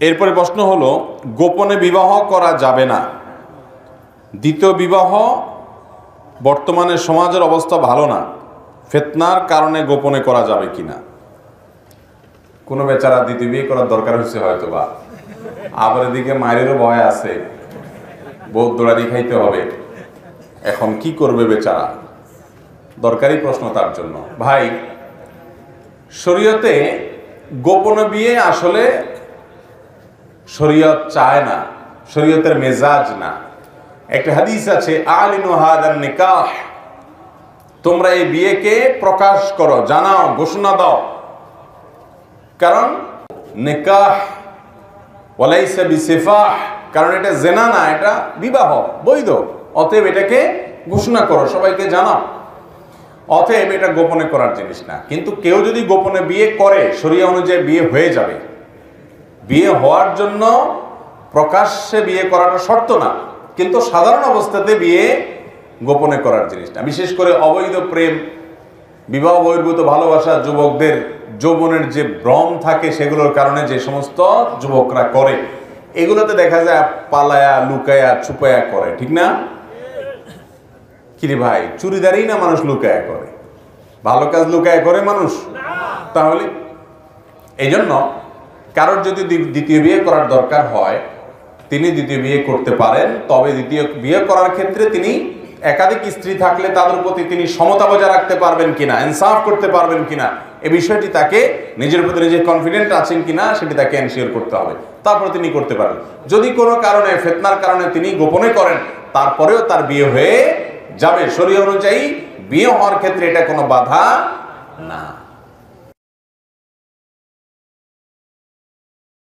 এরপরে প্রশ্ন হলো, গোপনে বিবাহ করা যাবে না, দ্বিতীয় বিবাহ বর্তমানে সমাজের অবস্থা ভালো না, ফিতনার কারণে গোপনে করা যাবে কিনা। কোনো বেচারা দ্বিতীয় বিয়ে করার দরকার হচ্ছে হয়তো, বা আবার এদিকে মায়েরও ভয় আছে, বহুত দৌড়ানি খাইতে হবে, এখন কি করবে বেচারা, দরকারি প্রশ্ন তার জন্য। ভাই, শরীয়তে গোপনে বিয়ে আসলে শরীয়ত চায় না, শরীয়তের মেজাজ না। একটা হাদিস আছে, আলিনু হাদান নিকাহ, তোমরা এই বিয়েকে প্রকাশ করো, জানাও, ঘোষণা দাও। কারণ নিকাহ ওয়ালাইসা বিসিফাহ, কারণ এটা জেনা না, এটা বিবাহ, বৈধ। অতএব এটাকে ঘোষণা করো, সবাইকে জানাও। অতএব এটা গোপনে করার জিনিস না। কিন্তু কেউ যদি গোপনে বিয়ে করে, শরিয়া অনুযায়ী বিয়ে হয়ে যাবে। বিয়ে হওয়ার জন্য প্রকাশ্যে বিয়ে করাটা শর্ত না, কিন্তু সাধারণ অবস্থাতে বিয়ে গোপনে করার জিনিস না। বিশেষ করে অবৈধ প্রেম, বিবাহ বহির্ভূত ভালোবাসা, যুবকদের যৌবনের যে ভ্রম থাকে সেগুলোর কারণে যে সমস্ত যুবকরা করে, এগুলোতে দেখা যায় পালায়া, লুকায়া, ছুপায়া করে, ঠিক না? কিরে ভাই, চুরিদারই না মানুষ লুকায়া করে, ভালো কাজ লুকায়া করে মানুষ? তাহলে এই জন্য কারোর যদি দ্বিতীয় বিয়ে করার দরকার হয়, তিনি দ্বিতীয় বিয়ে করতে পারেন। তবে দ্বিতীয় বিয়ে করার ক্ষেত্রে তিনি একাধিক স্ত্রী থাকলে তাদের প্রতি তিনি সমতা বজায় রাখতে পারবেন কিনা, ইনসাফ করতে পারবেন কিনা, এই বিষয়টি তাকে নিজের প্রতি নিজে কনফিডেন্ট আছেন কিনা সেটি তাকে এনশিওর করতে হবে, তারপরে তিনি করতে পারেন। যদি কোনো কারণে, ফিতনার কারণে তিনি গোপনে করেন, তারপরেও তার বিয়ে হয়ে যাবে। শরীয়ত অনুযায়ী বিয়ে হওয়ার ক্ষেত্রে এটা কোনো বাধা না।